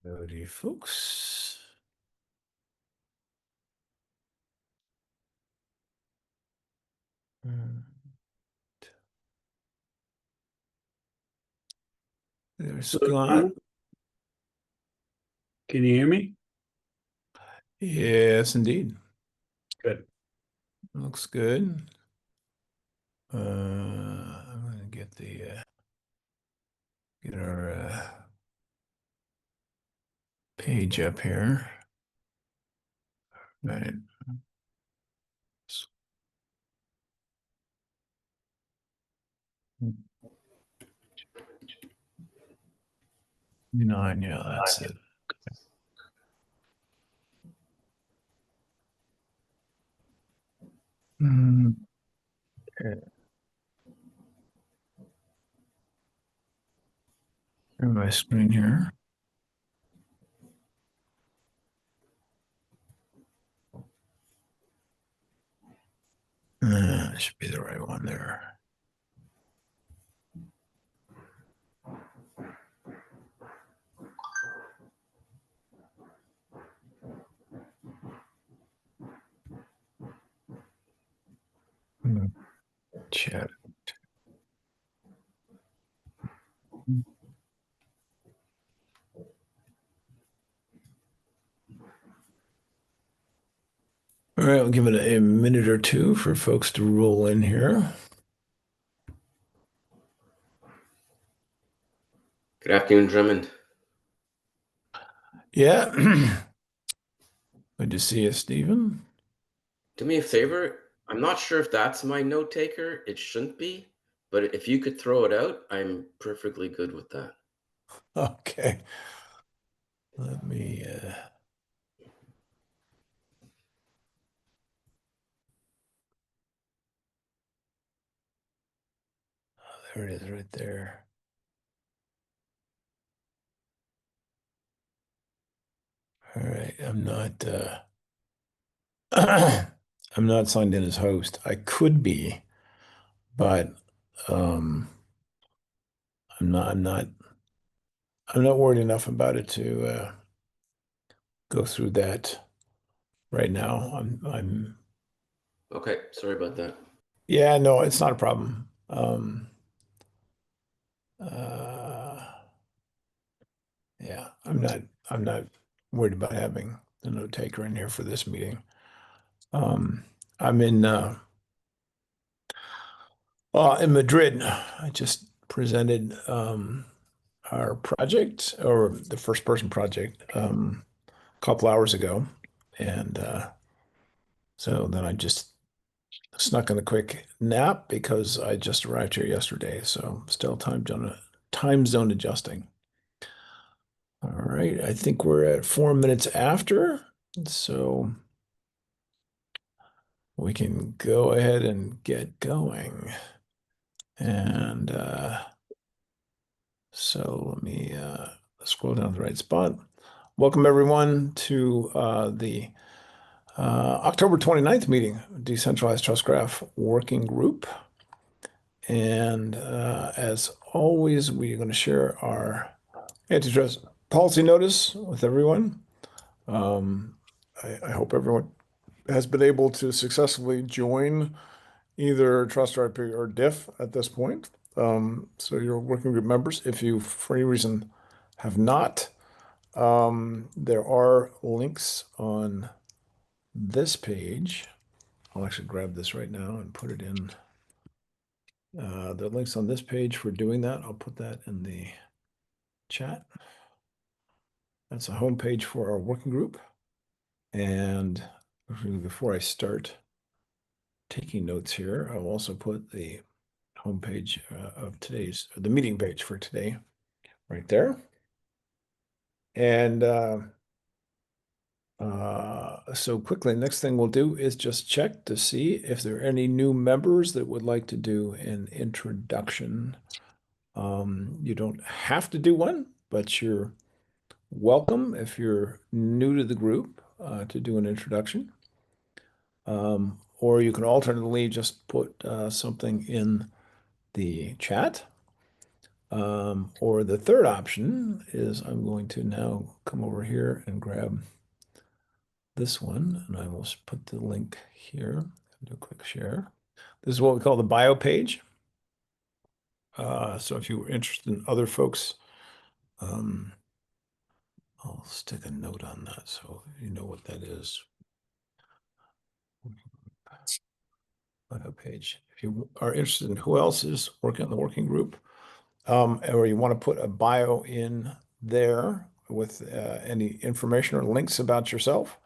Howdy, folks. Mm, There's Hello, Scott. Donald. Can you hear me? Yes, indeed. Good. Looks good. I'm gonna get our page up here. Right. 9, yeah, that's it. Okay. Share my screen here. Should be the right one there. Hmm, Chat. All right, I'll give it a minute or two for folks to roll in here. Good afternoon, Drummond. Yeah. Good to see you, Stephen. Do me a favor. I'm not sure if that's my note taker. It shouldn't be, but if you could throw it out, I'm perfectly good with that. Okay. Let me there it is right there. All right. I'm not signed in as host. I could be, but um I'm not worried enough about it to go through that right now. I'm Okay, sorry about that. Yeah, no, it's not a problem. Uh yeah, I'm not worried about having the note taker in here for this meeting. I'm in Madrid. I just presented our project, or the first person project, a couple hours ago. And so then I just snuck in a quick nap because I just arrived here yesterday. So still time zone adjusting. All right. I think we're at 4 minutes after. So we can go ahead and get going. And so let me scroll down to the right spot. Welcome, everyone, to the October 29th meeting, Decentralized Trust Graph Working Group. And as always, we're going to share our antitrust policy notice with everyone. I hope everyone has been able to successfully join either Trust RIP or DIF at this point. So you're working group members. If you, for any reason, have not, there are links on this page. I'll actually grab this right now and put it in. The links on this page for doing that, I'll put that in the chat. That's a home page for our working group. And before I start taking notes here, I'll also put the homepage of the meeting page for today right there. And so quickly, next thing we'll do is just check to see if there are any new members that would like to do an introduction. You don't have to do one, but you're welcome if you're new to the group to do an introduction. Or you can alternately just put something in the chat. Or the third option is I'm going to now come over here and grab this one, and I will put the link here. Do a quick share. This is what we call the bio page. So if you were interested in other folks, um, I'll stick a note on that so you know what that is. Bio page. If you are interested in who else is working on the working group, or you want to put a bio in there with any information or links about yourself,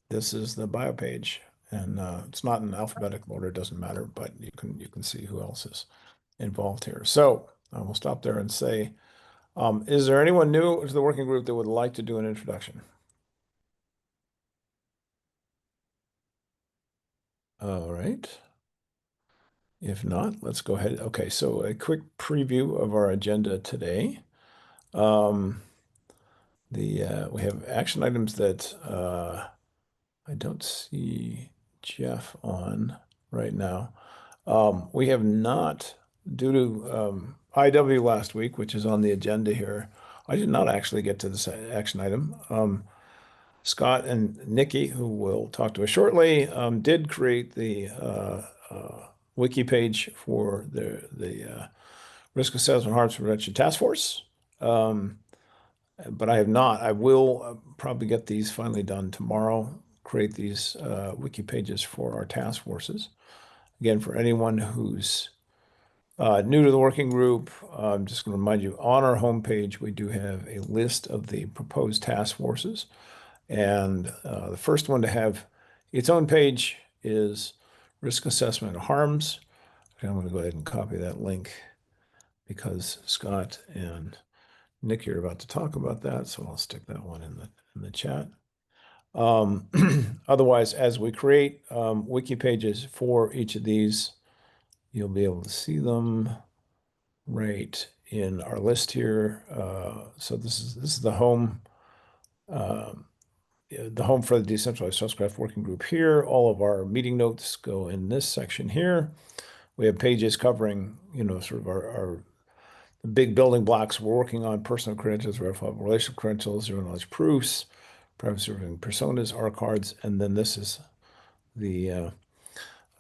this is the bio page. And it's not in alphabetical order, it doesn't matter, but you can see who else is involved here. So I will stop there and say, is there anyone new to the working group that would like to do an introduction? All right. If not, let's go ahead. Okay, so a quick preview of our agenda today. Um, we have action items that I don't see Jeff on right now. We have not, due to IW last week, which is on the agenda here. I did not actually get to this action item. Scott and Nikki, who will talk to us shortly, did create the wiki page for the Risk Assessment Harms Prevention Task Force. But I have not. I will probably get these finally done tomorrow, create these wiki pages for our task forces. Again, for anyone who's new to the working group, I'm just going to remind you on our homepage, we do have a list of the proposed task forces. And the first one to have its own page is risk assessment of harms. Okay, I'm going to go ahead and copy that link because Scott and Nick are about to talk about that. So I'll stick that one in the chat. Otherwise, as we create wiki pages for each of these, you'll be able to see them right in our list here. So this is the home for the Decentralized Spacecraft Working Group here. All of our meeting notes go in this section here. We have pages covering, sort of our big building blocks we're working on: personal credentials, verifiable relational credentials, zero knowledge proofs, privacy serving personas, R cards, and then this is the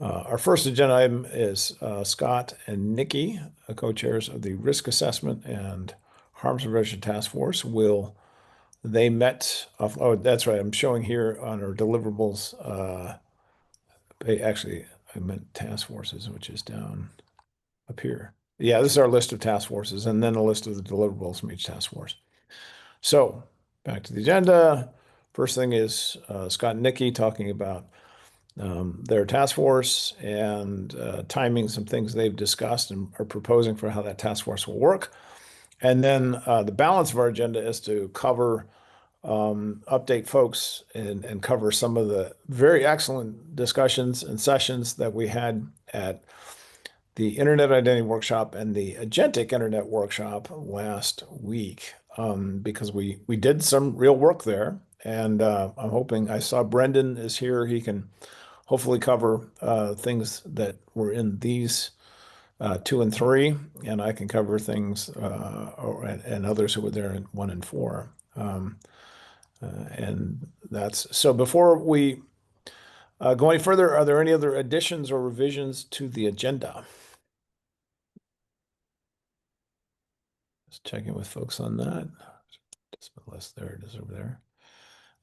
our first agenda item is Scott and Nikki, co-chairs of the Risk Assessment and Harms Prevention Task Force. They met? Oh, that's right. I'm showing here on our deliverables. Actually, I meant task forces, which is down up here. Yeah, this is our list of task forces, and then a list of the deliverables from each task force. So back to the agenda. First thing is Scott and Nikki talking about their task force and timing some things they've discussed and are proposing for how that task force will work. And then the balance of our agenda is to cover, update folks and cover some of the very excellent discussions and sessions that we had at the Internet Identity Workshop and the Agentic Internet Workshop last week, because we did some real work there. And I'm hoping I saw Brendan is here. He can hopefully cover things that were in these 2 and 3, and I can cover things and others who were there in 1 and 4. And that's so. Before we go any further, are there any other additions or revisions to the agenda? Just checking with folks on that. Just less there, it is over there.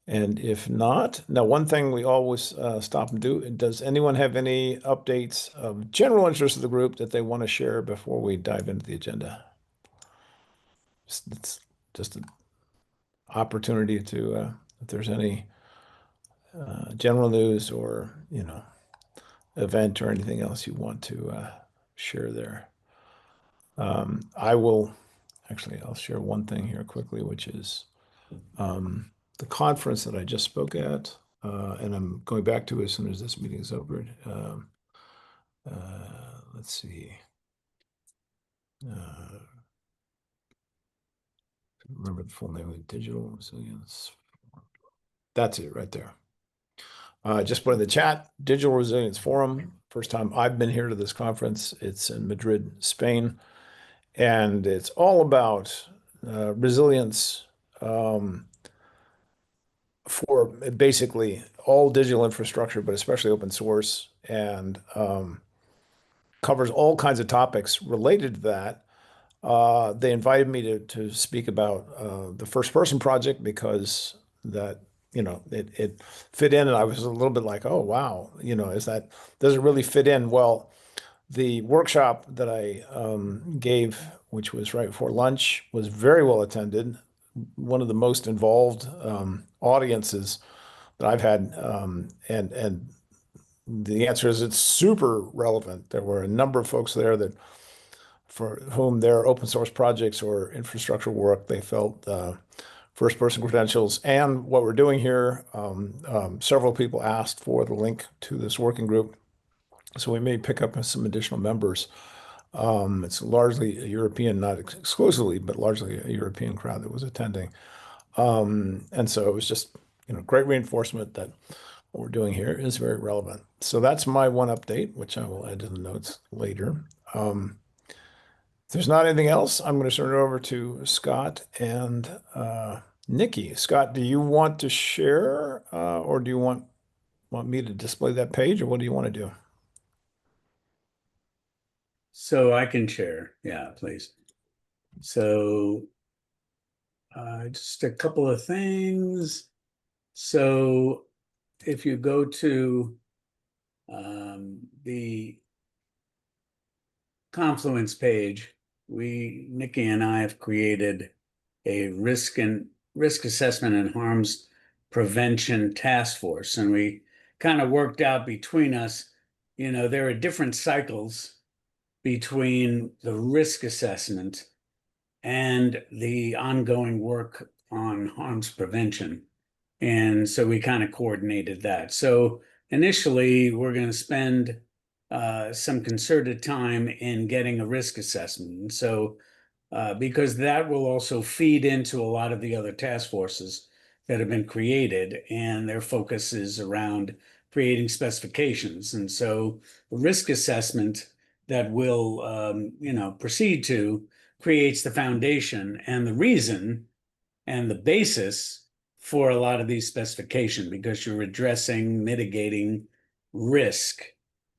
And if not, now one thing we always stop and do, does anyone have any updates of general interest of the group that they want to share before we dive into the agenda? It's just an opportunity to, if there's any general news or, event or anything else you want to share there. I will, actually, I'll share one thing here quickly, which is the conference that I just spoke at, and I'm going back to as soon as this meeting is over. Let's see. Remember the full name of it, Digital Resilience. That's it right there. Just put in the chat, Digital Resilience Forum. First time I've been here to this conference. It's in Madrid, Spain. And it's all about resilience um, for basically all digital infrastructure, but especially open source, and covers all kinds of topics related to that. They invited me to speak about the first person project because that, it fit in, and I was a little bit like, oh wow, does it really fit in? Well, the workshop that I gave, which was right before lunch, was very well attended. One of the most involved audiences that I've had, and the answer is it's super relevant. There were a number of folks there that for whom their open source projects or infrastructure work, they felt first person credentials. And what we're doing here, several people asked for the link to this working group. So we may pick up some additional members. It's largely a European, not exclusively, but largely a European crowd that was attending. And so it was just, great reinforcement that what we're doing here is very relevant. So that's my one update, which I will add to the notes later. If there's not anything else, I'm going to turn it over to Scott and Nikki. Scott, do you want to share, or do you want me to display that page, or what do you want to do? So I can share. Yeah, please. So just a couple of things. So if you go to the Confluence page, Nikki and I have created a risk assessment and harms prevention task force. And we kind of worked out between us, there are different cycles between the risk assessment and the ongoing work on harms prevention. And so we kind of coordinated that. So initially, we're going to spend some concerted time in getting a risk assessment. And so, because that will also feed into a lot of the other task forces that have been created, and their focus is around creating specifications. And so, the risk assessment that we'll, proceed to creates the foundation and the reason and the basis for a lot of these specifications because you're addressing mitigating risk.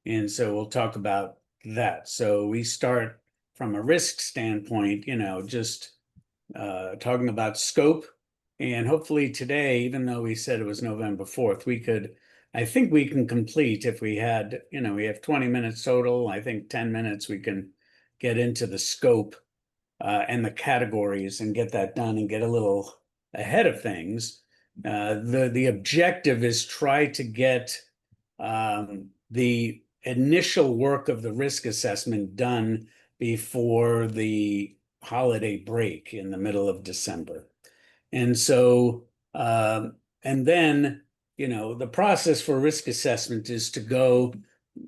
And so we'll talk about that. So we start from a risk standpoint, just talking about scope. And hopefully today, even though we said it was November 4th, I think we can complete if we had, we have 20 minutes total. I think 10 minutes we can get into the scope and the categories and get that done and get a little ahead of things. The objective is try to get the initial work of the risk assessment done before the holiday break in the middle of December. And so, and then, the process for risk assessment is to go,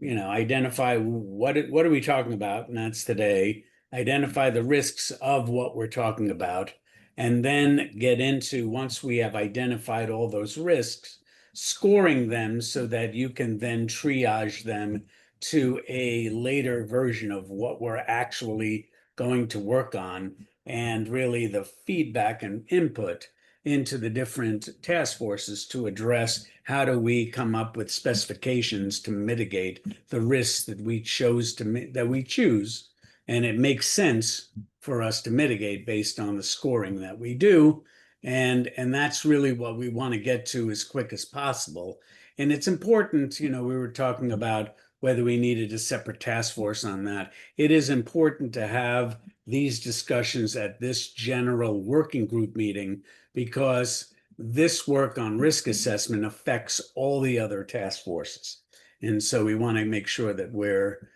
identify what are we talking about, and that's today, identify the risks of what we're talking about, and then get into, once we have identified all those risks, scoring them so that you can then triage them to a later version of what we're actually going to work on, and really the feedback and input into the different task forces to address how do we come up with specifications to mitigate the risks that we choose, and it makes sense for us to mitigate based on the scoring that we do. And that's really what we want to get to as quick as possible. And it's important, we were talking about whether we needed a separate task force on that. It is important to have these discussions at this general working group meeting because this work on risk assessment affects all the other task forces. And so we want to make sure that we're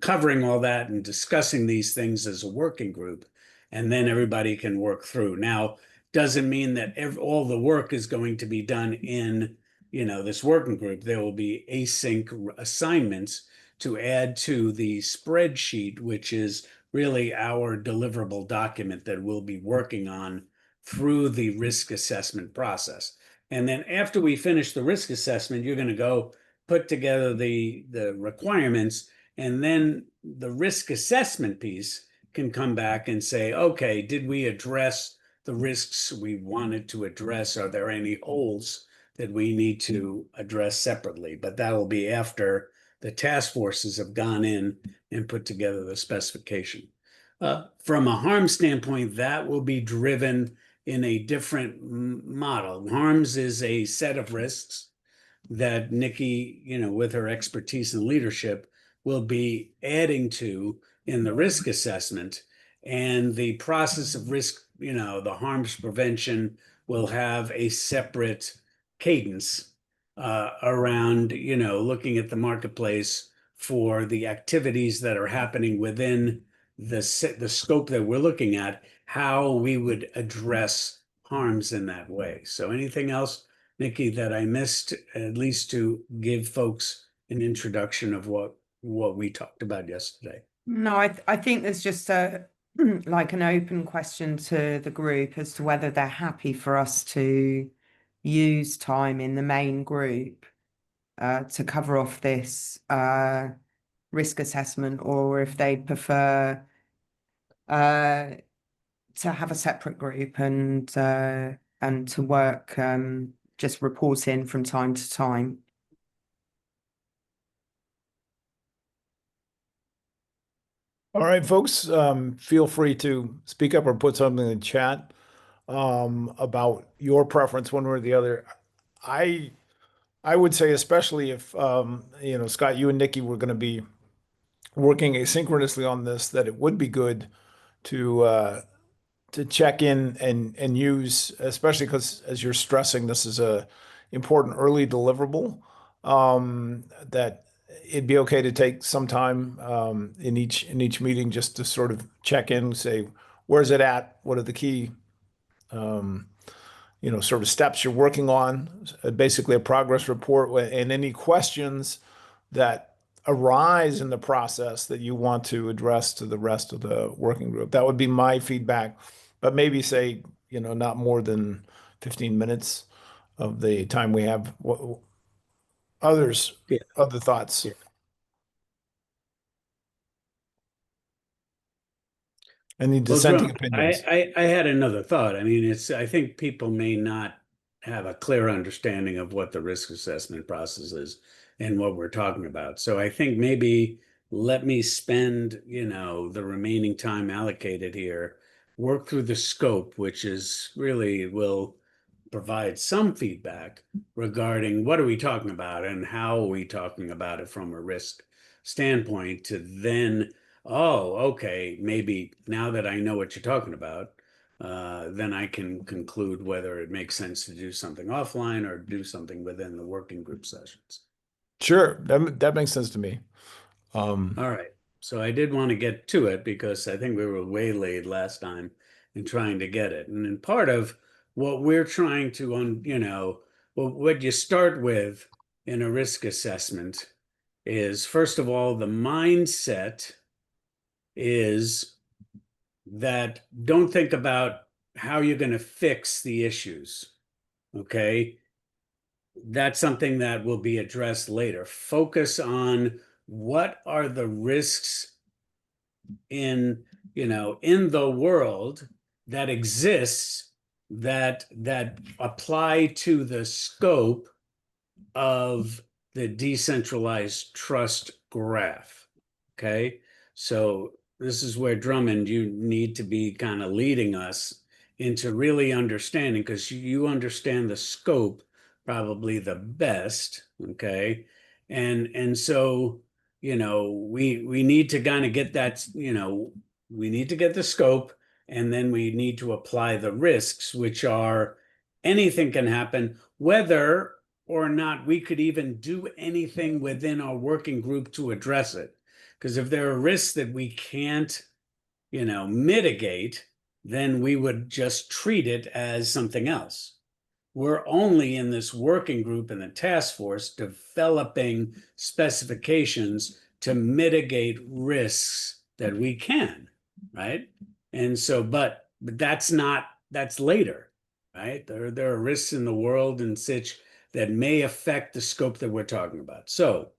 covering all that and discussing these things as a working group, and then everybody can work through. Now, doesn't mean that all the work is going to be done in this working group. There will be async assignments to add to the spreadsheet, which is really our deliverable document that we'll be working on through the risk assessment process. And then after we finish the risk assessment, you're going to go put together the requirements, and then the risk assessment piece can come back and say, okay, did we address the risks we wanted to address? Are there any holes that we need to address separately? But that'll be after the task forces have gone in and put together the specification. From a harm standpoint, that will be driven in a different model. Harms is a set of risks that Nikki, with her expertise and leadership, will be adding to in the risk assessment. And the process of risk, the harms prevention will have a separate cadence around, looking at the marketplace for the activities that are happening within the scope that we're looking at, how we would address harms in that way. So anything else, Nikki, that I missed, at least to give folks an introduction of what we talked about yesterday? No, I think there's just a like an open question to the group as to whether they're happy for us to use time in the main group to cover off this risk assessment, or if they'd prefer to have a separate group and to work just report in from time to time. All right, folks, feel free to speak up or put something in the chat about your preference one way or the other. I would say, especially if Scott, you and Nikki were going to be working asynchronously on this, that it would be good to check in and use, especially because as you're stressing, this is a important early deliverable, that it'd be okay to take some time in each meeting just to sort of check in, say, where's it at? What are the key sort of steps you're working on? Basically a progress report and any questions that arise in the process that you want to address to the rest of the working group. That would be my feedback, but maybe say, not more than 15 minutes of the time we have. Yeah. Other thoughts? Yeah. Any Well, dissenting Drum, opinions? I had another thought. I mean, I think people may not have a clear understanding of what the risk assessment process is and what we're talking about. So I think maybe let me spend, the remaining time allocated here, work through the scope, which is really will provide some feedback regarding what are we talking about and how are we talking about it from a risk standpoint, to then, oh, okay, maybe now that I know what you're talking about, then I can conclude whether it makes sense to do something offline or do something within the working group sessions. Sure, that makes sense to me. All right. So I did want to get to it because I think we were waylaid last time in trying to get it. And then part of what we're trying to, what you start with in a risk assessment is, first of all, the mindset is that don't think about how you're going to fix the issues. Okay. That's something that will be addressed later. Focus on what are the risks in the world that exists that apply to the scope of the decentralized trust graph. Okay. So this is where, Drummond, you need to be kind of leading us into really understanding, because you understand the scope probably the best. Okay. And so, we need to kind of get that, we need to get the scope, and then we need to apply the risks, which are anything can happen, whether or not we could even do anything within our working group to address it. Because if there are risks that we can't, mitigate, then we would just treat it as something else. We're only in this working group in the task force developing specifications to mitigate risks that we can, right? And so, but that's later, right? There are risks in the world and such that may affect the scope that we're talking about. So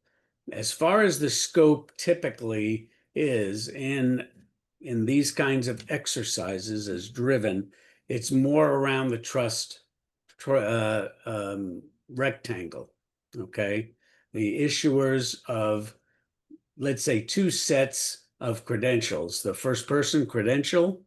as far as the scope typically is in, in these kinds of exercises as driven, it's more around the trust rectangle. Okay. The issuers of, let's say, two sets of credentials. The first person credential,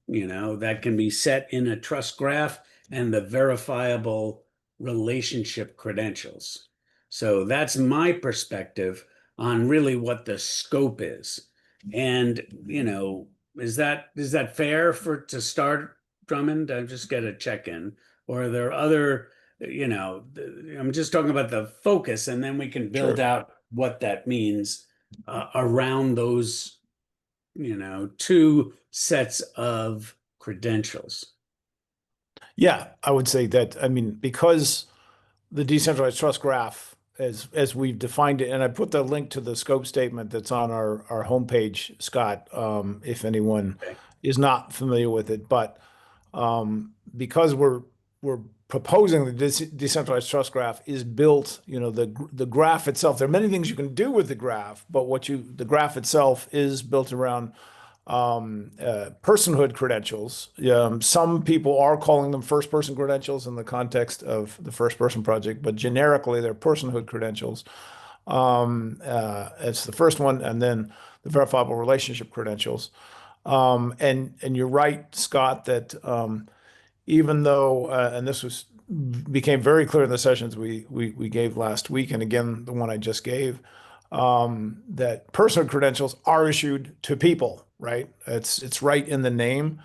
that can be set in a trust graph, and the verifiable relationship credentials. So that's my perspective on really what the scope is. And, is that fair to start, Drummond? I just get a check-in. Or are there other, I'm just talking about the focus, and then we can build Sure. out what that means around those, two sets of credentials. Yeah, I would say that, I mean, because the decentralized trust graph, as we've defined it, and I put the link to the scope statement that's on our homepage, Scott, if anyone Okay. is not familiar with it. But because we're proposing the decentralized trust graph is built, the graph itself. There are many things you can do with the graph, but the graph itself is built around personhood credentials. Some people are calling them first person credentials in the context of the first person project, but generically they're personhood credentials. It's the first one, and then the verifiable relationship credentials. And you're right, Scott, that even though, and this became very clear in the sessions we gave last week, and again the one I just gave, that personal credentials are issued to people, right? It's right in the name.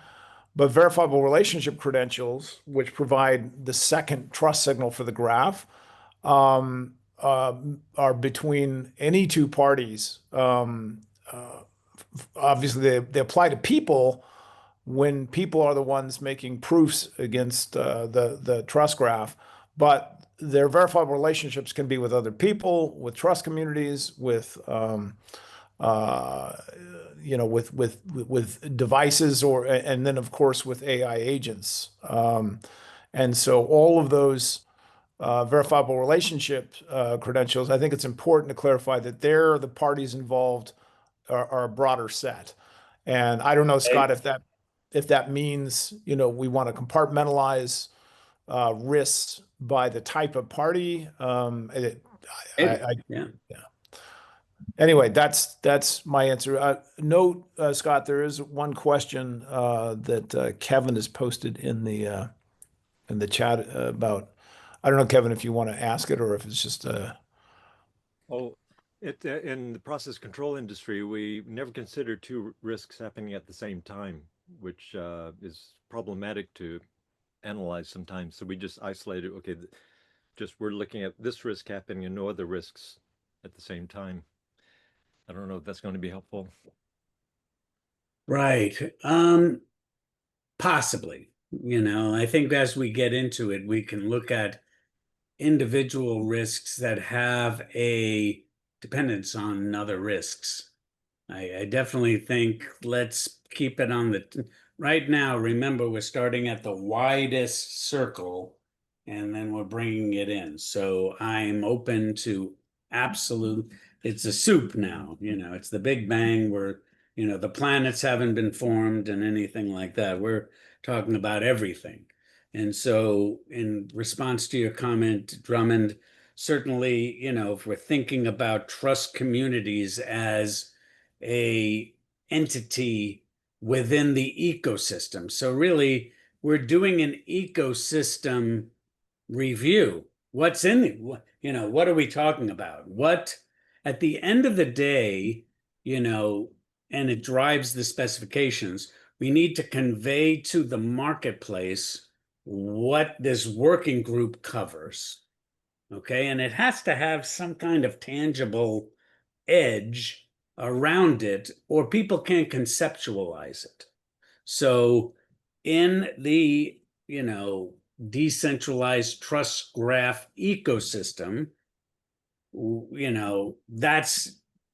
But verifiable relationship credentials, which provide the second trust signal for the graph, are between any two parties. Obviously, they apply to people when people are the ones making proofs against the trust graph, but their verifiable relationships can be with other people, with trust communities, with with devices, and then of course with AI agents. And so all of those verifiable relationship credentials, I think it's important to clarify that they're the parties involved are a broader set. And I don't know, Scott, if that means, we want to compartmentalize risks by the type of party. Yeah. Yeah. Anyway, that's my answer. Note, Scott, there is one question that Kevin has posted in the chat about. I don't know, Kevin, if you want to ask it or if it's just Oh, in the process control industry, we never consider two risks happening at the same time, which is problematic to analyze sometimes. So we just isolate it. Okay, just we're looking at this risk happening and no other risks at the same time. I don't know if that's going to be helpful. Right. Possibly. I think as we get into it, we can look at individual risks that have a dependence on other risks. I definitely think let's keep it on right now. Remember, we're starting at the widest circle and then we're bringing it in. So I'm open to absolute, it's a soup now, it's the Big Bang where, the planets haven't been formed and anything like that. We're talking about everything. And so in response to your comment, Drummond, certainly, if we're thinking about trust communities as a entity within the ecosystem. So really, we're doing an ecosystem review. What's in it? What are we talking about? What, at the end of the day, and it drives the specifications, we need to convey to the marketplace what this working group covers. Okay, and it has to have some kind of tangible edge around it, or people can't conceptualize it. So in the, decentralized trust graph ecosystem, that's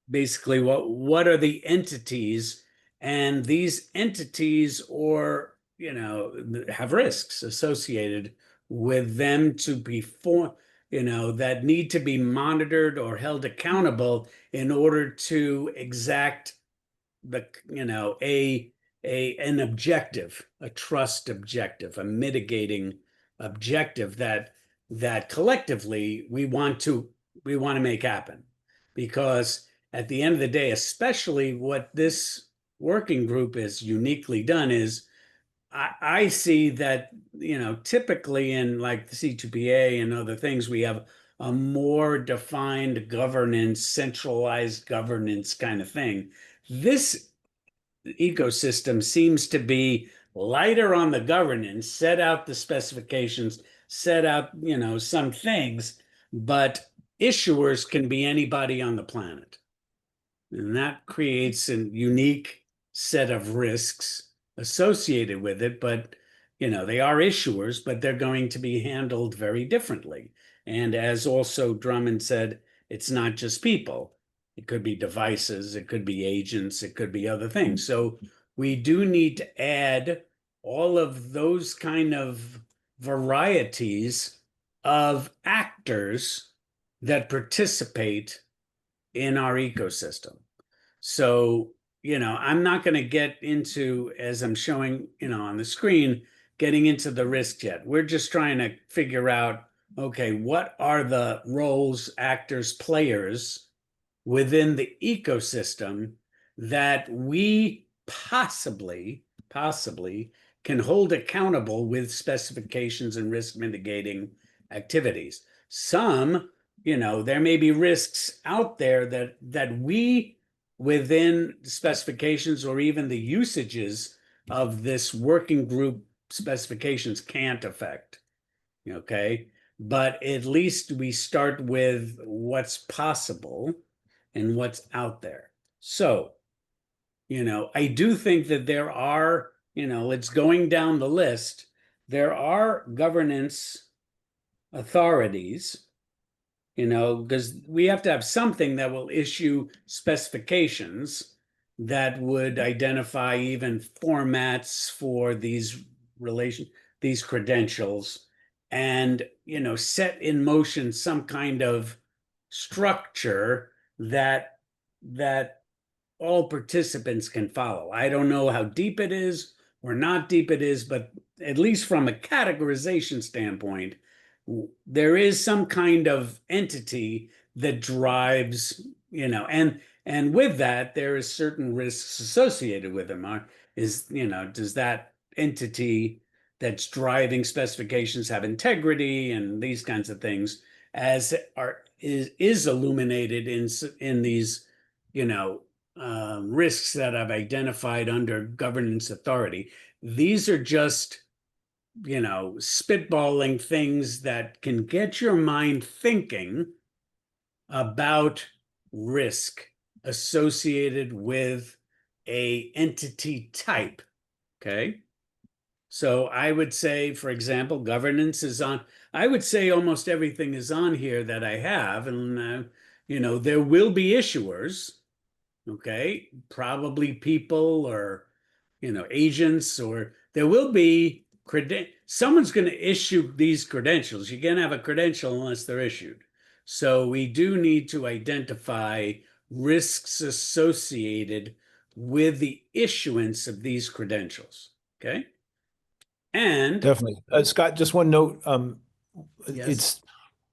basically what are the entities, and these entities or have risks associated with them to be that need to be monitored or held accountable in order to exact an objective, a trust objective, a mitigating objective that collectively we want to make happen. Because at the end of the day, especially what this working group has uniquely done is I see that, typically in like the C2PA and other things, we have a more defined governance, centralized governance kind of thing. This ecosystem seems to be lighter on the governance, set out the specifications, set out, some things, but issuers can be anybody on the planet. And that creates a unique set of risks associated with it. But, they are issuers, but they're going to be handled very differently. And as also Drummond said, it's not just people. It could be devices, it could be agents, it could be other things. So we do need to add all of those kind of varieties of actors that participate in our ecosystem. So, I'm not going to get into, as I'm showing, on the screen, getting into the risk yet. We're just trying to figure out, okay, what are the roles, actors, players within the ecosystem that we possibly can hold accountable with specifications and risk mitigating activities. Some, there may be risks out there that we within specifications or even the usages of this working group specifications can't affect. Okay. But at least we start with what's possible and what's out there. So, I do think that there are, it's going down the list. There are governance authorities, because we have to have something that will issue specifications that would identify even formats for these credentials and, set in motion some kind of structure that all participants can follow. I don't know how deep it is or not deep it is, but at least from a categorization standpoint, there is some kind of entity that drives, and with that, there is certain risks associated with them. Does that entity that's driving specifications have integrity and these kinds of things, as is illuminated in these, risks that I've identified under governance authority. These are just, spitballing things that can get your mind thinking about risk associated with a entity type. Okay. So I would say, for example, governance is on, I would say almost everything is on here that I have. And, there will be issuers. Okay. Probably people or, agents, or there will be someone's going to issue these credentials. You can't have a credential unless they're issued. So we do need to identify risks associated with the issuance of these credentials. Okay. And Definitely. Scott, just one note. yes. It's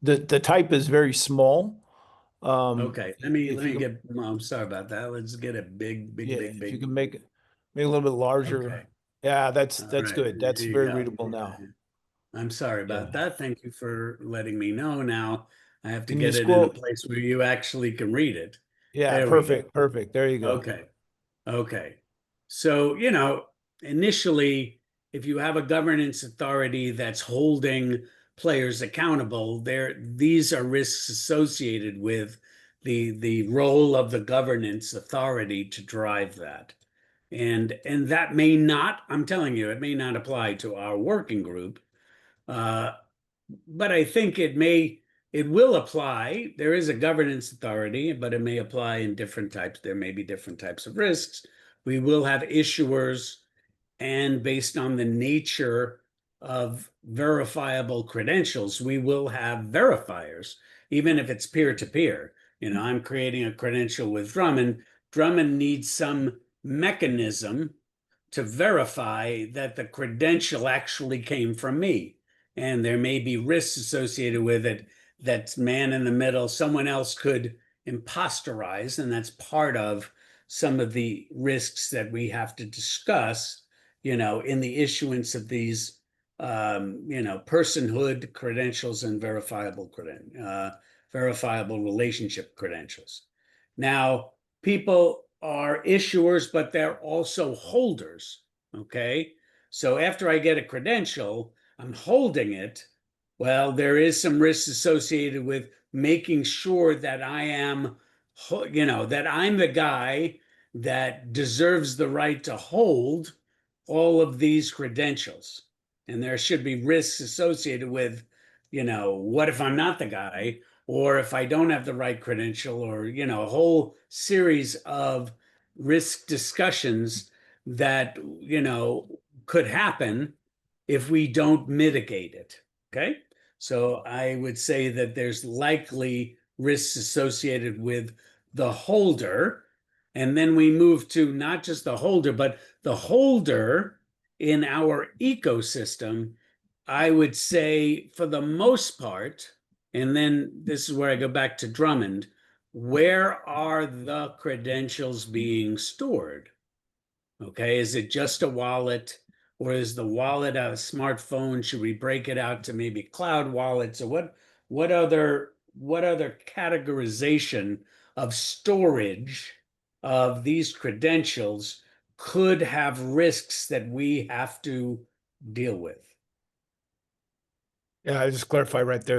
the type is very small. Okay. Let me if you, get, I'm sorry about that. Let's get a big, yeah, if you big. can make it a little bit larger. Okay. Yeah, that's All right. good. That's Here you very go. readable now. I'm sorry Yeah. about that. Thank you for letting me know. Now I have to Can you get it in a scroll? place where you actually can read it. Yeah, There we go. perfect. There you go. Okay. Okay. So, initially, if you have a governance authority that's holding players accountable, these are risks associated with the role of the governance authority to drive that. And that may not, I'm telling you, it may not apply to our working group. But I think it will apply. There is a governance authority, but it may apply in different types. There may be different types of risks. We will have issuers, and based on the nature of verifiable credentials, we will have verifiers, even if it's peer-to-peer. I'm creating a credential with Drummond. Drummond needs some mechanism to verify that the credential actually came from me. And there may be risks associated with it that's man in the middle, someone else could imposterize, and that's part of some of the risks that we have to discuss, in the issuance of these, personhood credentials and verifiable relationship credentials. Now, people are issuers, but they're also holders. Okay. So after I get a credential, I'm holding it. Well, there is some risks associated with making sure that I am, that I'm the guy that deserves the right to hold all of these credentials. And there should be risks associated with, what if I'm not the guy? Or if I don't have the right credential, or, a whole series of risk discussions that, could happen if we don't mitigate it. Okay. So I would say that there's likely risks associated with the holder. And then we move to not just the holder, but the holder in our ecosystem, I would say for the most part, and then this is where I go back to Drummond, where are the credentials being stored? Okay, is it just a wallet, or is the wallet a smartphone? Should we break it out to maybe cloud wallets, or what other categorization of storage of these credentials could have risks that we have to deal with? Yeah, I just clarify right there.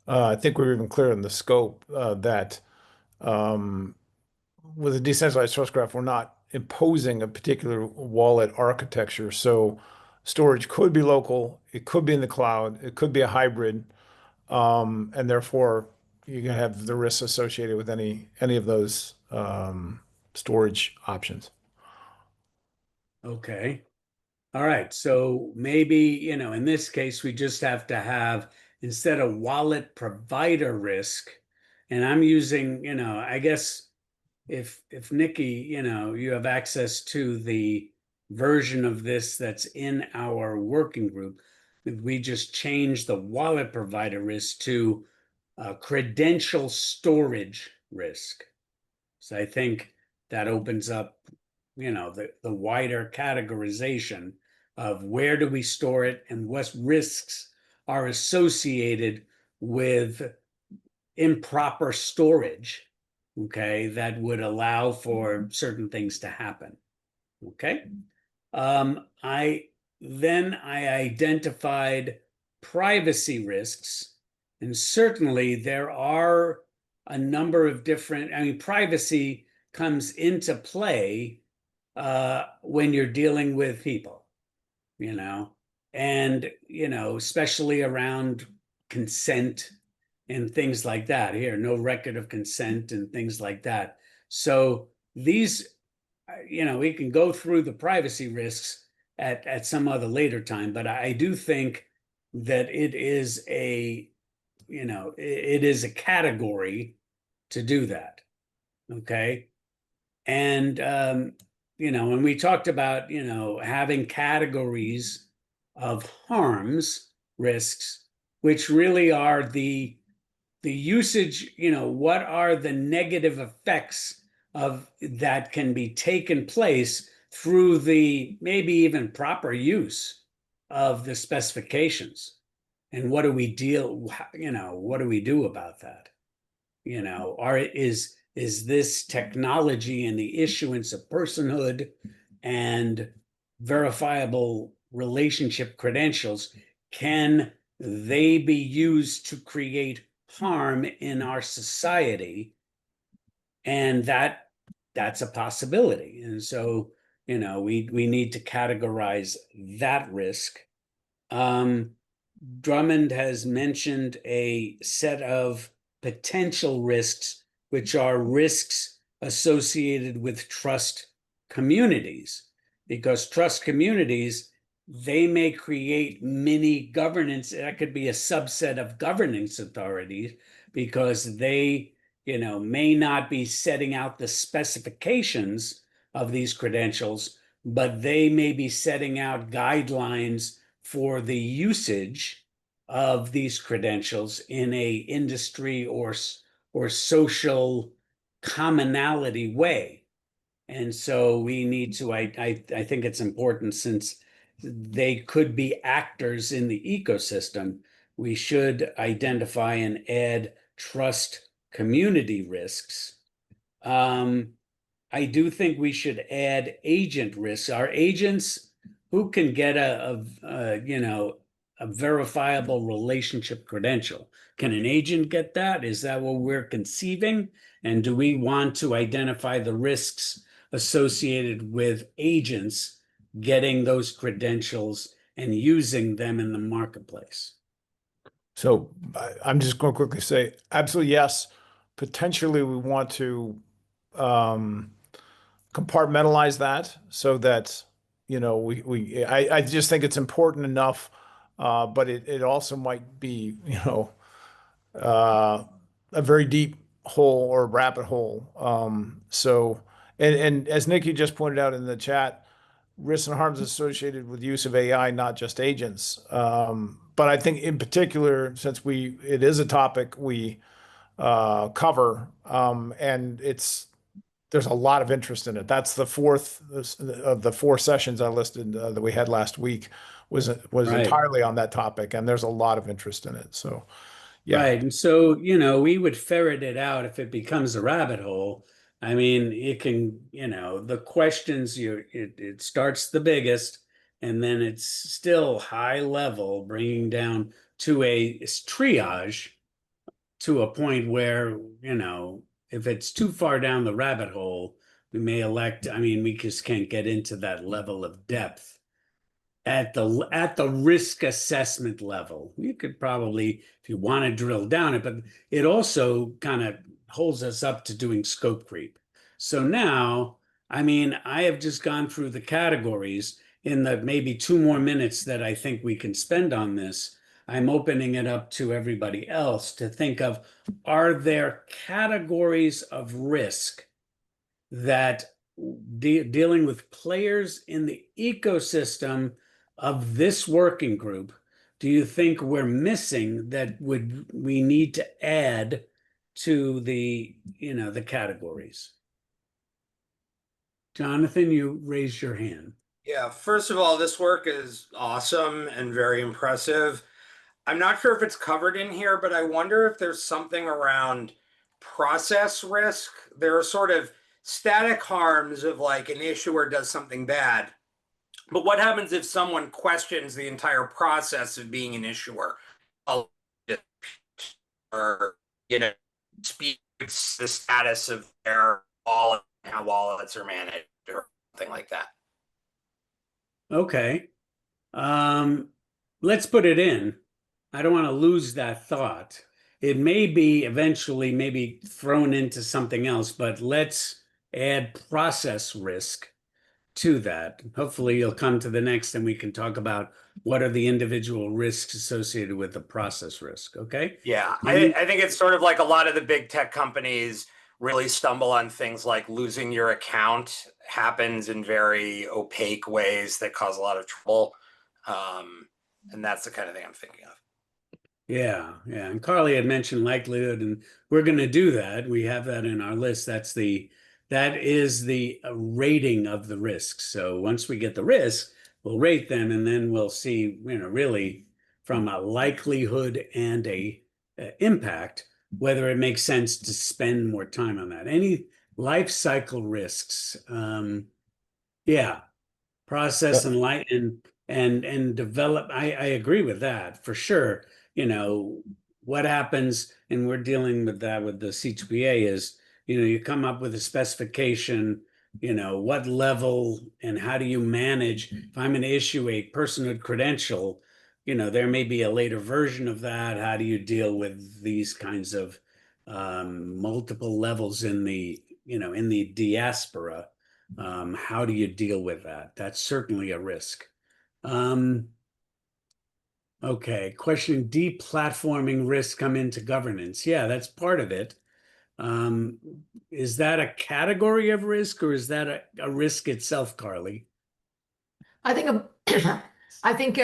I think we were even clear in the scope that um, with a decentralized trust graph, we're not imposing a particular wallet architecture. So storage could be local, it could be in the cloud, it could be a hybrid, and therefore you're going to have the risks associated with any of those storage options. Okay. All right. So maybe, in this case, we just have to have, instead of wallet provider risk, and I'm using, I guess if Nikki, you have access to the version of this that's in our working group, we just change the wallet provider risk to credential storage risk. So I think that opens up, the wider categorization of where do we store it and what risks are associated with improper storage, okay, that would allow for certain things to happen. Okay. I identified privacy risks, and certainly there are a number of different, privacy comes into play when you're dealing with people, and, especially around consent and things like that. Here, no record of consent and things like that. So these, we can go through the privacy risks at some other later time, but I do think that it is a category to do that. Okay. And when we talked about, having categories of harms risks, which really are the usage, what are the negative effects of that can be taken place through the maybe even proper use of the specifications, and what do we what do we do about that? Is this technology and the issuance of personhood and verifiable relationship credentials, can they be used to create harm in our society? And that's a possibility. And so, we need to categorize that risk. Drummond has mentioned a set of potential risks, which are risks associated with trust communities, because trust communities, they may create mini governance. That could be a subset of governance authorities, because they, may not be setting out the specifications of these credentials, but they may be setting out guidelines for the usage of these credentials in a industry or social commonality way. And so we need to, I think it's important, since they could be actors in the ecosystem, we should identify and add trust community risks. I do think we should add agent risks. Our agents, who can get a verifiable relationship credential? Can an agent get that? Is that what we're conceiving? And do we want to identify the risks associated with agents getting those credentials and using them in the marketplace? So I'm just going to quickly say, absolutely yes. Potentially, we want to um, compartmentalize that so that, I just think it's important enough, but it also might be, uh, a very deep hole or rabbit hole. And as Nikki just pointed out in the chat, risks and harms associated with use of AI, not just agents. But I think in particular, since it is a topic we cover, and there's a lot of interest in it. That's the fourth of the four sessions I listed that we had last week was Right. entirely on that topic, and there's a lot of interest in it. So yeah. Right. And so, we would ferret it out if it becomes a rabbit hole. I mean, it can, the questions it starts the biggest, and then it's still high level, bringing down to a triage to a point where, if it's too far down the rabbit hole, we may elect, I mean, we just can't get into that level of depth at the risk assessment level. You could probably, if you want to drill down it, but it also kind of holds us up to doing scope creep. So now, I mean, I have just gone through the categories. In the maybe 2 more minutes that I think we can spend on this, I'm opening it up to everybody else to think of, are there categories of risk that dealing with players in the ecosystem of this working group, do you think we're missing that we need to add to the categories? Jonathan, you raised your hand. Yeah, first of all, this work is awesome and very impressive. I'm not sure if it's covered in here, but I wonder if there's something around process risk. There are sort of static harms of like an issuer does something bad. But what happens if someone questions the entire process of being an issuer? Or, disputes the status of their wallet, how wallets are managed, or something like that. Okay. Let's put it in. I don't want to lose that thought. It may be eventually maybe thrown into something else, but let's add process risk to that. Hopefully you'll come to the next and we can talk about what are the individual risks associated with the process risk. Okay. Yeah, I think it's sort of like a lot of the big tech companies really stumble on things like losing your account happens in very opaque ways that cause a lot of trouble. And that's the kind of thing I'm thinking of. Yeah, yeah. And Carly had mentioned likelihood, and we're going to do that. We have that in our list. That is the rating of the risks. So once we get the risk, we'll rate them, and then we'll see, really from a likelihood and a impact, whether it makes sense to spend more time on that. Any life cycle risks, yeah, process and light and develop. I agree with that for sure. What happens, and we're dealing with that with the C2PA is, you come up with a specification, what level and how do you manage. If I'm going to issue a personhood credential, there may be a later version of that. How do you deal with these kinds of multiple levels in the diaspora? How do you deal with that? That's certainly a risk. Okay, question, deplatforming risks come into governance. Yeah, that's part of it. Is that a category of risk or is that a risk itself, Carly? I think I think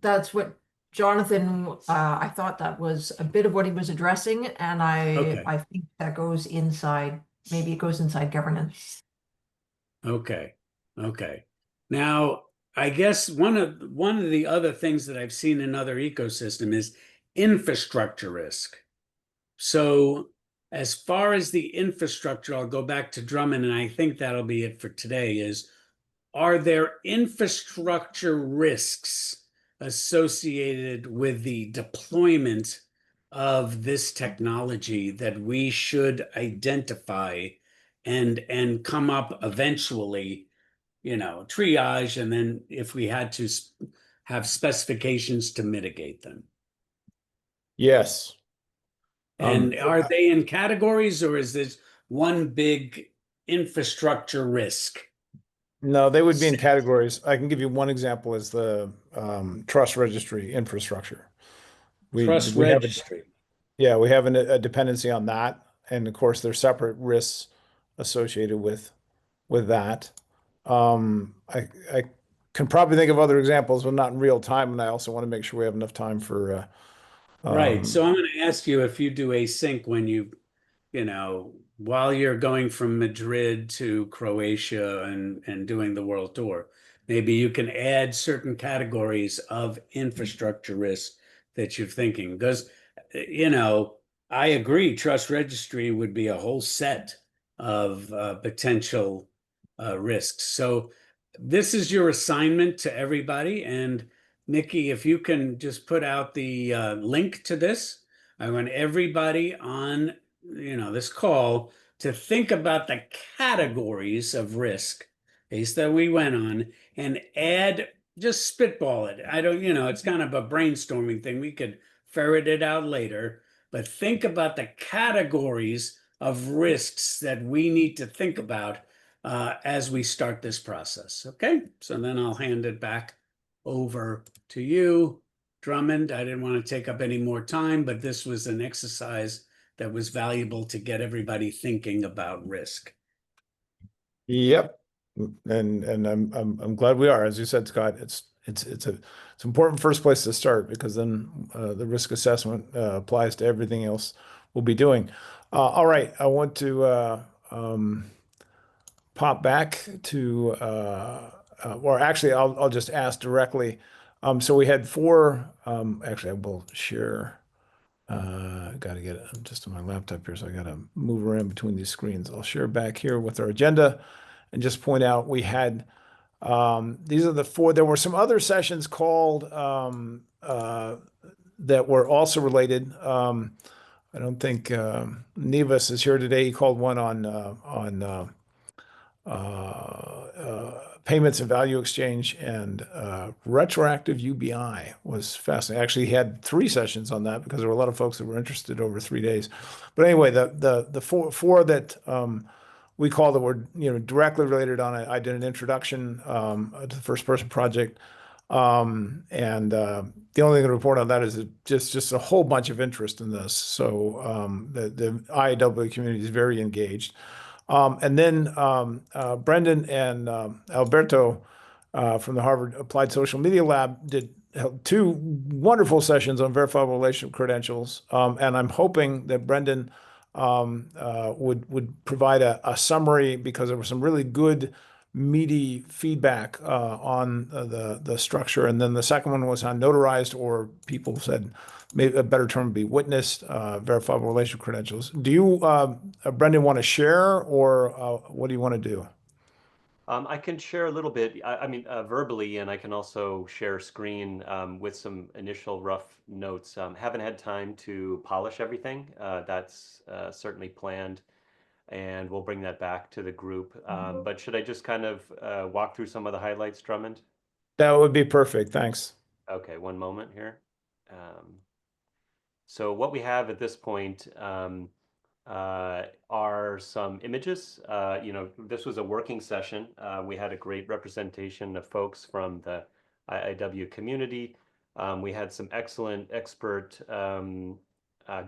that's what Jonathan. I thought that was a bit of what he was addressing, and Okay. I think that goes inside. Maybe it goes inside governance. Okay. Okay. Now, I guess one of the other things that I've seen in other ecosystem is infrastructure risk. So as far as the infrastructure, I'll go back to Drummond, and I think that'll be it for today, is are there infrastructure risks associated with the deployment of this technology that we should identify and come up eventually, triage, and then if we had to have specifications to mitigate them? Yes. And are they in categories, or is this one big infrastructure risk? No, they would be in categories. I can give you one example is the trust registry infrastructure. Trust We have a registry. yeah, we have a dependency on that, and of course there's separate risks associated with that. I can probably think of other examples, but not in real time, and I also want to make sure we have enough time for Right. So I'm going to ask you if you do async when while you're going from Madrid to Croatia and doing the world tour, maybe you can add certain categories of infrastructure risk that you're thinking. Because, I agree, trust registry would be a whole set of potential risks. So this is your assignment to everybody. And Nikki, if you can just put out the link to this, I want everybody on this call to think about the categories of risk base that we went on and add, just spitball it. I don't, it's kind of a brainstorming thing. We could ferret it out later, but think about the categories of risks that we need to think about as we start this process. Okay, so then I'll hand it back over to you, Drummond. I didn't want to take up any more time, but this was an exercise that was valuable to get everybody thinking about risk. Yep. And I'm glad we are. As you said, Scott, it's an important first place to start because then the risk assessment applies to everything else we'll be doing. All right, I want to pop back to or actually I'll just ask directly. So we had four. Actually, I will share. Got to get it. I'm just on my laptop here, so I got to move around between these screens. I'll share back here with our agenda and just point out we had these are the four. There were some other sessions called that were also related. I don't think Nevis is here today. He called one on payments and value exchange and retroactive UBI was fascinating. Actually, he had three sessions on that because there were a lot of folks that were interested over 3 days. But anyway, the four that we call that were directly related on it. I did an introduction to the first person project. And the only thing to report on that is just a whole bunch of interest in this. So the IAW community is very engaged. And then Brendan and Alberto from the Harvard Applied Social Media Lab held two wonderful sessions on verifiable relationship credentials. And I'm hoping that Brendan would provide a summary because there was some really good meaty feedback on the structure. And then the second one was on notarized, or people said maybe a better term would be witnessed verifiable relationship credentials. Do you, Brendan, want to share, or what do you want to do? I can share a little bit, I mean, verbally, and I can also share screen with some initial rough notes. Haven't had time to polish everything. That's certainly planned, and we'll bring that back to the group. But should I just kind of walk through some of the highlights, Drummond? That would be perfect. Thanks. Okay, one moment here. So what we have at this point are some images. This was a working session. We had a great representation of folks from the IIW community. We had some excellent expert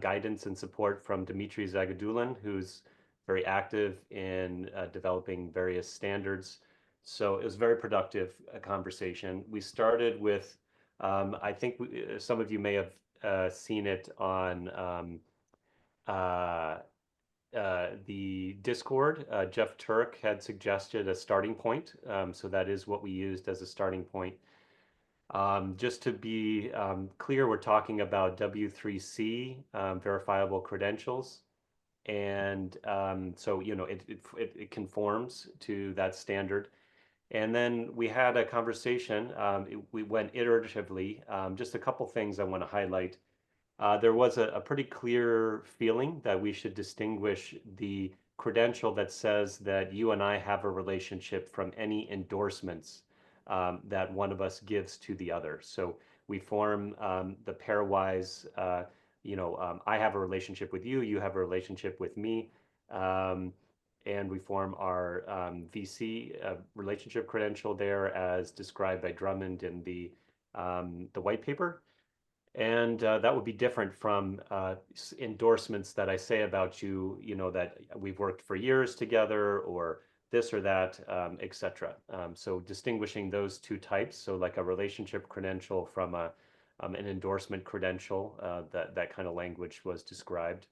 guidance and support from Dimitri Zagadulin, who's very active in developing various standards. So it was a very productive conversation. We started with, I think some of you may have seen it on uh, the Discord. Jeff Turk had suggested a starting point. So that is what we used as a starting point. Just to be clear, we're talking about W3C, verifiable credentials. And so, it conforms to that standard. And then we had a conversation. We went iteratively. Just a couple things I want to highlight. There was a pretty clear feeling that we should distinguish the credential that says that you and I have a relationship from any endorsements that one of us gives to the other. So we form the pairwise, I have a relationship with you, you have a relationship with me, and we form our VC relationship credential there as described by Drummond in the white paper. And that would be different from endorsements that I say about you, that we've worked for years together or this or that, etc. So distinguishing those two types, so like a relationship credential from an endorsement credential, that kind of language was described.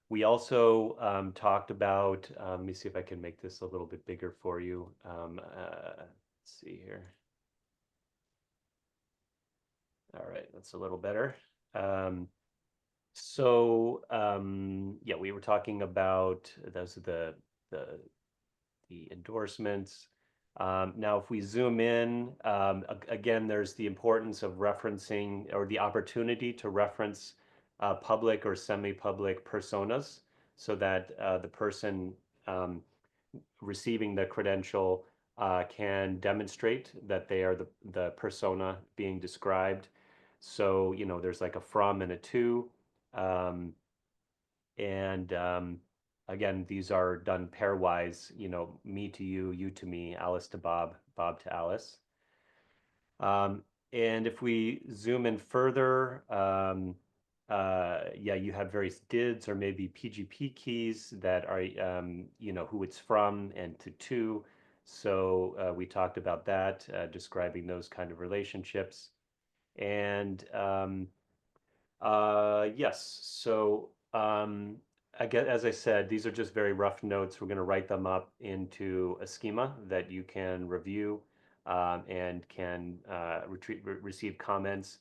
We also talked about, let me see if I can make this a little bit bigger for you. Let's see here. All right, that's a little better. Yeah, we were talking about those are the endorsements. Now, if we zoom in, again, there's the importance of referencing or the opportunity to reference public or semi-public personas so that the person receiving the credential can demonstrate that they are the persona being described. So, there's like a from and a to. And again, these are done pairwise, me to you, you to me, Alice to Bob, Bob to Alice. And if we zoom in further, yeah, you have various DIDs or maybe PGP keys that are, who it's from and to. So we talked about that, describing those kind of relationships. And yes, so again, as I said, these are just very rough notes. We're going to write them up into a schema that you can review and can receive comments.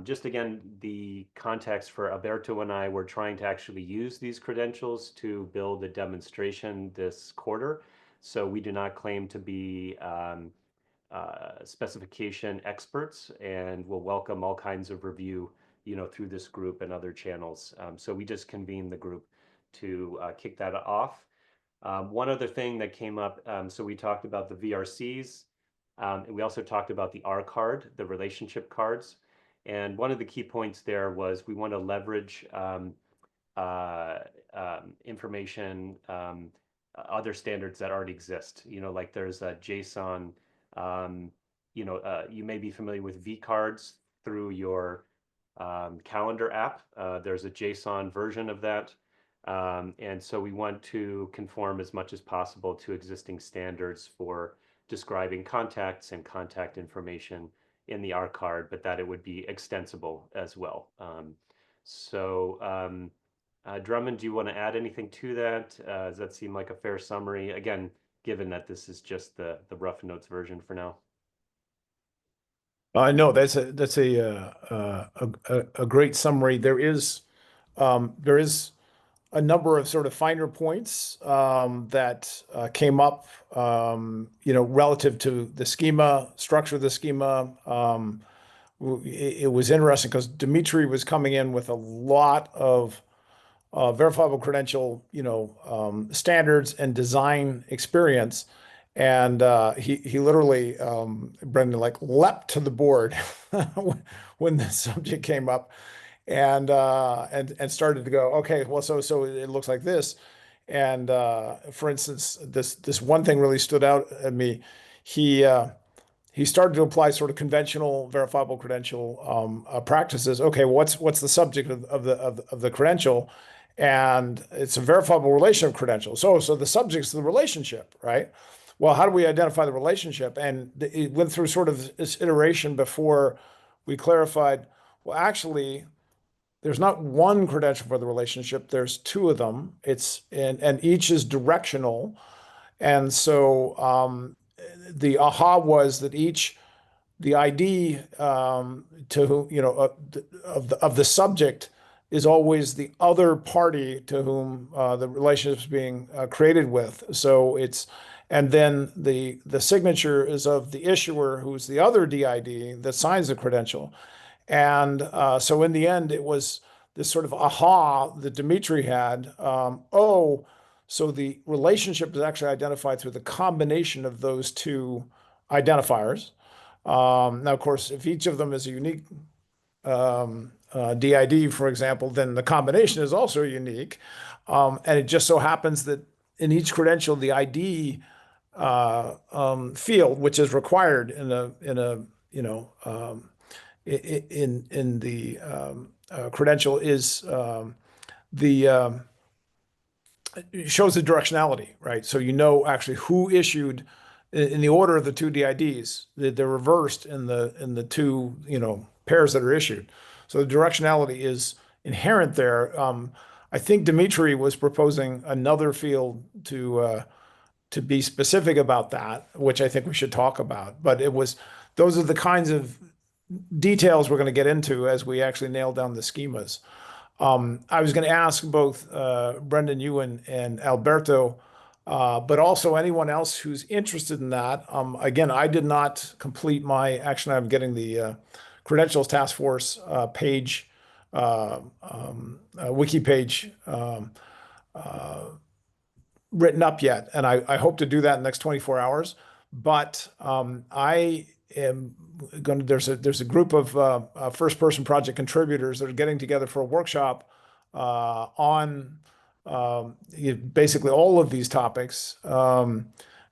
Just again, the context for Alberto and I were trying to actually use these credentials to build a demonstration this quarter. So we do not claim to be specification experts, and we'll welcome all kinds of review, through this group and other channels. So we just convened the group to kick that off. One other thing that came up, so we talked about the VRCs. And we also talked about the R card, the relationship cards. And one of the key points there was we want to leverage information, other standards that already exist. Like there's a JSON. You may be familiar with V cards through your calendar app. There's a JSON version of that. And so we want to conform as much as possible to existing standards for describing contacts and contact information in the R card, but that it would be extensible as well. Drummond, do you want to add anything to that? Does that seem like a fair summary? Again, given that this is just the rough notes version for now. No, that's a great summary. There is a number of sort of finer points that came up, relative to the schema, structure of the schema. It was interesting because Dimitri was coming in with a lot of verifiable credential, standards and design experience. And he literally, Brendan, like leapt to the board when the subject came up, and started to go, okay, well, so it looks like this. And for instance, this one thing really stood out at me. He he started to apply sort of conventional verifiable credential practices. Okay, what's the subject of the credential? And it's a verifiable relation of credentials. So the subject's the relationship, right? Well, how do we identify the relationship? And it went through sort of this iteration before we clarified, well, actually, there's not one credential for the relationship, there's two of them. And each is directional. And so the aha was that each the ID to whom, of the subject is always the other party to whom the relationship is being created with. And then the signature is of the issuer, who's the other DID that signs the credential. And so in the end, it was this sort of aha that Dimitri had. So the relationship is actually identified through the combination of those two identifiers. Now, of course, if each of them is a unique DID, for example, then the combination is also unique. And it just so happens that in each credential, the ID field, which is required in the credential, is the shows the directionality, right? So you know actually who issued in the order of the two DIDs. They're reversed in the two pairs that are issued. So the directionality is inherent there. I think Dimitri was proposing another field to be specific about that, which I think we should talk about. But those are the kinds of details we're going to get into as we actually nail down the schemas. I was going to ask both Brendan, you and Alberto, but also anyone else who's interested in that. Again, I did not complete my action item getting the Credentials Task Force page, wiki page written up yet, and I hope to do that in the next 24 hours. But I am going to, there's a group of first person project contributors that are getting together for a workshop on basically all of these topics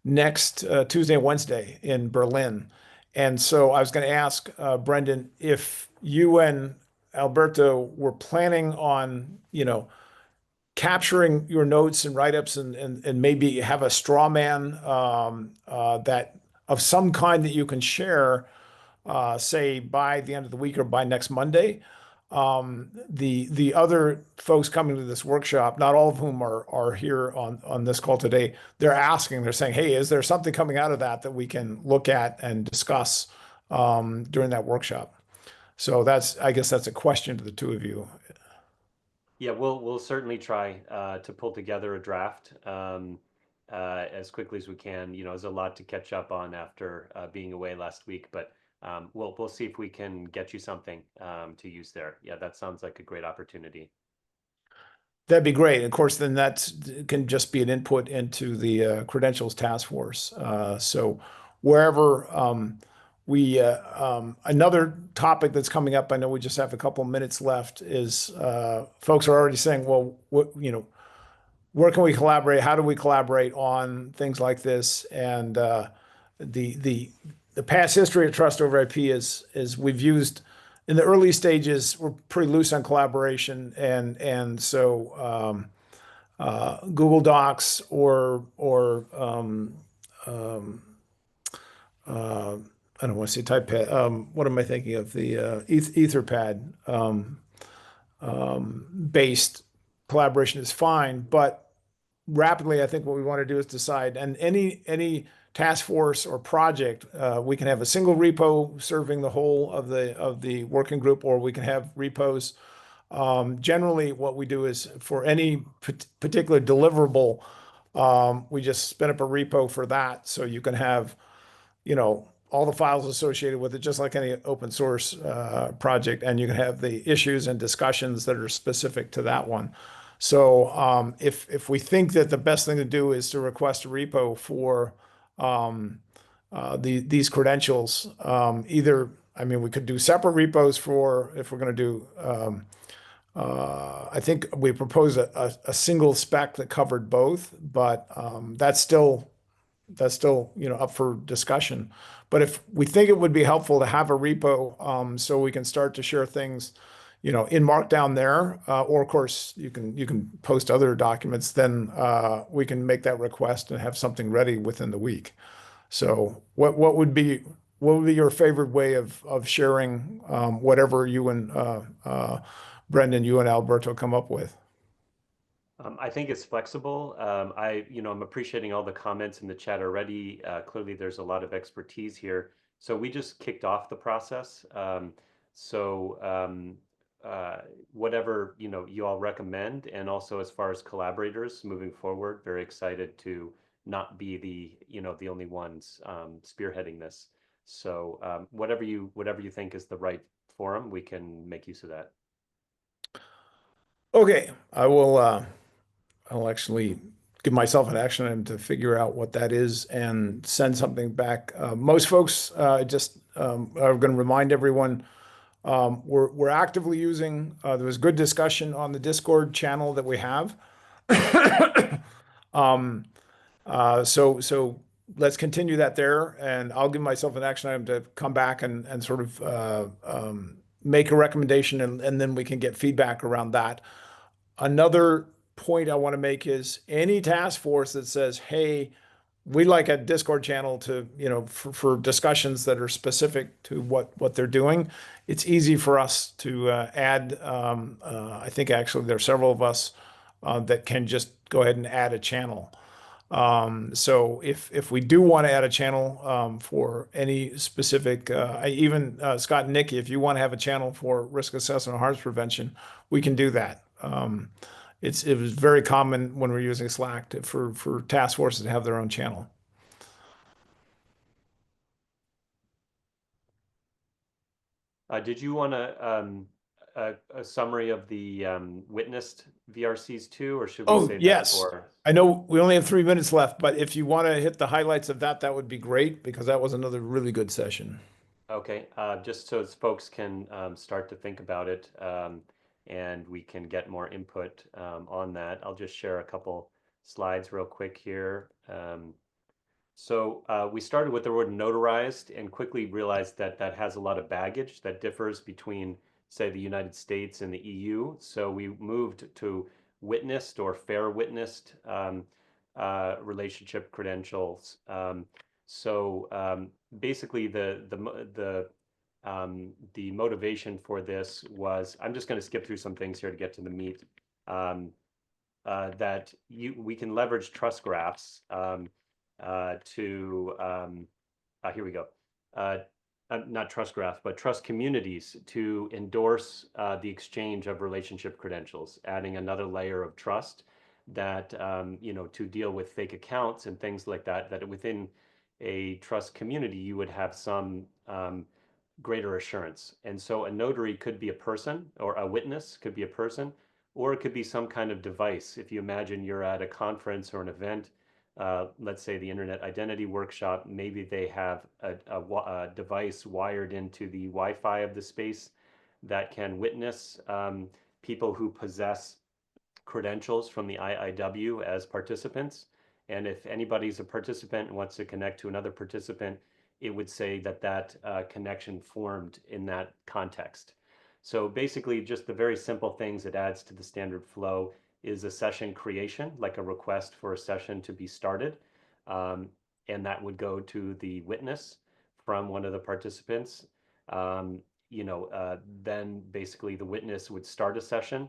next Tuesday and Wednesday in Berlin. And so I was going to ask Brendan if you and Alberto were planning on, capturing your notes and write-ups and maybe have a straw man that of some kind that you can share, say by the end of the week or by next Monday. The other folks coming to this workshop, not all of whom are here on this call today, they're saying, hey, is there something coming out of that we can look at and discuss during that workshop? So I guess that's a question to the two of you. Yeah, we'll certainly try to pull together a draft as quickly as we can. There's a lot to catch up on after being away last week, but we'll see if we can get you something to use there. Yeah, that sounds like a great opportunity. That'd be great. Of course, then that can just be an input into the Credentials Task Force. So wherever another topic that's coming up, I know we just have a couple of minutes left, is folks are already saying, well, where can we collaborate? How do we collaborate on things like this? And the past history of trust over IP is we've used in the early stages, we're pretty loose on collaboration, and so Google Docs or I don't want to say TypePad. What am I thinking of? The Etherpad based collaboration is fine, but rapidly, I think what we want to do is decide. And any task force or project, we can have a single repo serving the whole of the working group, or we can have repos. Generally, what we do is for any particular deliverable, we just spin up a repo for that, so you can have all the files associated with it, just like any open source project, and you can have the issues and discussions that are specific to that one. So if we think that the best thing to do is to request a repo for these credentials, we could do separate repos for if we're going to do. I think we proposed a single spec that covered both, but that's still up for discussion. But if we think it would be helpful to have a repo, so we can start to share things, in Markdown there, or of course you can post other documents, then we can make that request and have something ready within the week. So what would be your favorite way of sharing whatever you and Brendan, you and Alberto come up with? I think it's flexible. I'm appreciating all the comments in the chat already. Clearly, there's a lot of expertise here. So we just kicked off the process. So whatever you all recommend, and also as far as collaborators moving forward, very excited to not be the only ones spearheading this. So whatever you think is the right forum, we can make use of that. Okay, I'll actually give myself an action item to figure out what that is and send something back. Most folks just are going to remind everyone we're actively using. There was good discussion on the Discord channel that we have. So let's continue that there, and I'll give myself an action item to come back and sort of make a recommendation, and then we can get feedback around that. Another point I want to make is any task force that says, hey, we like a Discord channel to, for discussions that are specific to what they're doing. It's easy for us to add. I think actually there are several of us that can just go ahead and add a channel. So if we do want to add a channel for any specific, even Scott and Nikki, if you want to have a channel for risk assessment and harms prevention, we can do that. It was very common when we're using Slack for task forces to have their own channel. Did you want a summary of the witnessed VRCs too, or should we Oh, save that yes. for? I know we only have 3 minutes left, but if you want to hit the highlights of that, that would be great because that was another really good session. Okay, just so as folks can start to think about it, and we can get more input on that, I'll just share a couple slides real quick here. So we started with the word notarized and quickly realized that that has a lot of baggage that differs between, say, the United States and the EU. So we moved to witnessed or fair witnessed relationship credentials. Basically, the motivation for this was, I'm just going to skip through some things here to get to the meat. That we can leverage trust graphs here we go. Not trust graphs, but trust communities to endorse the exchange of relationship credentials, adding another layer of trust that, to deal with fake accounts and things like that, that within a trust community, you would have some greater assurance. And so a notary could be a person, or a witness could be a person, or it could be some kind of device. If you imagine you're at a conference or an event, let's say the Internet Identity Workshop, maybe they have a device wired into the Wi-Fi of the space that can witness people who possess credentials from the IIW as participants. And if anybody's a participant and wants to connect to another participant, it would say that that connection formed in that context. So basically, just the very simple things it adds to the standard flow is a session creation, like a request for a session to be started. And that would go to the witness from one of the participants. Then basically the witness would start a session.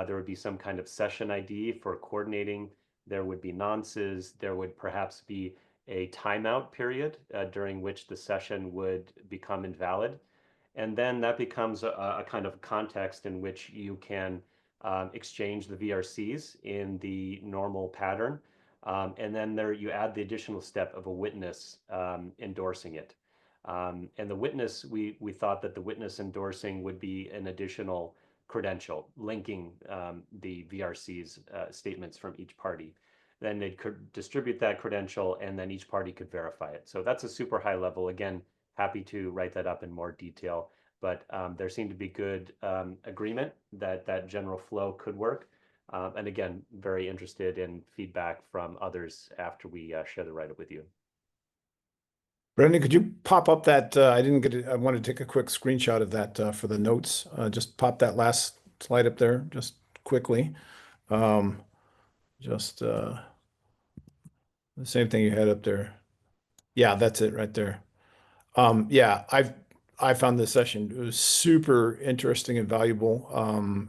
There would be some kind of session ID for coordinating. There would be nonces. There would perhaps be a timeout period during which the session would become invalid. And then that becomes a kind of context in which you can exchange the VRCs in the normal pattern. And then there you add the additional step of a witness endorsing it. And the witness, we thought that the witness endorsing would be an additional credential linking the VRC's statements from each party. Then they could distribute that credential and then each party could verify it. So that's a super high level. Again, happy to write that up in more detail, but there seemed to be good agreement that that general flow could work. And again, very interested in feedback from others after we share the write-up with you. Brendan, could you pop up that, I didn't get it, I want to take a quick screenshot of that for the notes. Just pop that last slide up there, just quickly. Um, just the same thing you had up there. Yeah, that's it right there. Yeah, I found this session, it was super interesting and valuable.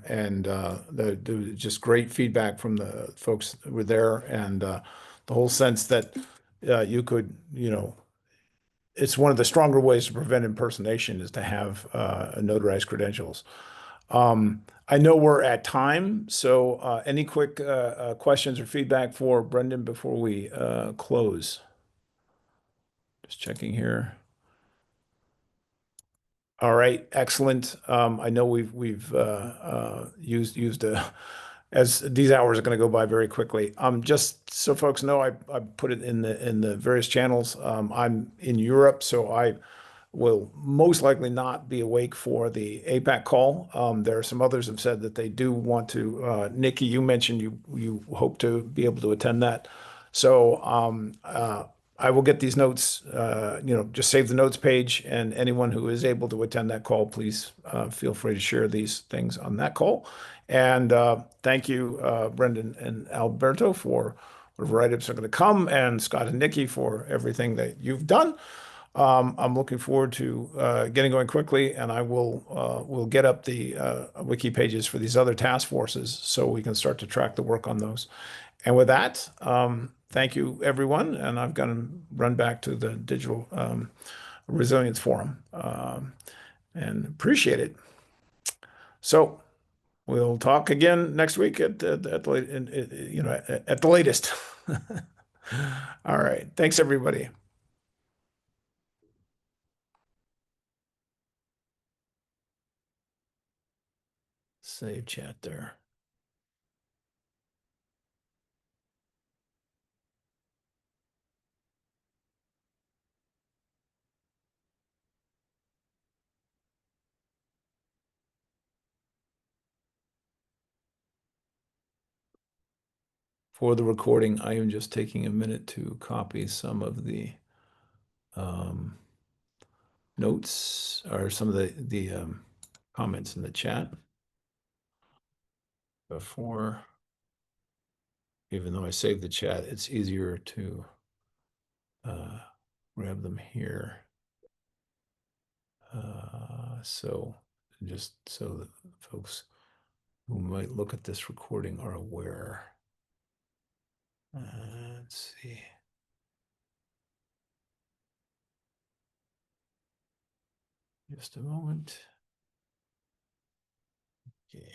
And there was just great feedback from the folks that were there, and the whole sense that you could, it's one of the stronger ways to prevent impersonation is to have notarized credentials. I know we're at time, so any quick questions or feedback for Brendan before we close? Just checking here. All right, excellent. I know we've used as these hours are going to go by very quickly. Just so folks know, I put it in the various channels. I'm in Europe, so I will most likely not be awake for the APAC call. There are some others have said that they do want to. Nikki, you mentioned you hope to be able to attend that. So I will get these notes, just save the notes page, and anyone who is able to attend that call, please feel free to share these things on that call. And thank you, Brendan and Alberto, for whatever write-ups are going to come, and Scott and Nikki for everything that you've done. I'm looking forward to getting going quickly, and I will get up the wiki pages for these other task forces so we can start to track the work on those. And with that, thank you, everyone. And I've got to run back to the Digital Resilience Forum and appreciate it. So we'll talk again next week at the latest. All right. Thanks, everybody. Save chat there. For the recording, I am just taking a minute to copy some of the notes or some of the comments in the chat before, even though I saved the chat, it's easier to grab them here. So just so that folks who might look at this recording are aware. Let's see. Just a moment. Okay.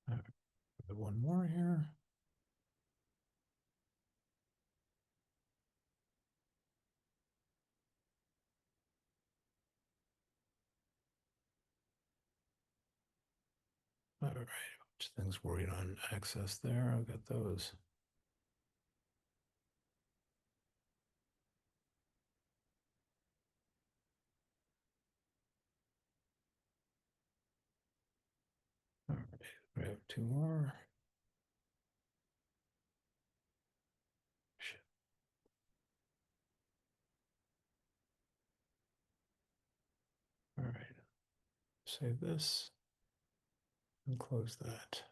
All right, one more here. All right, which things worried on access there? I've got those. All right, we have two more. Shit. All right, save this and close that.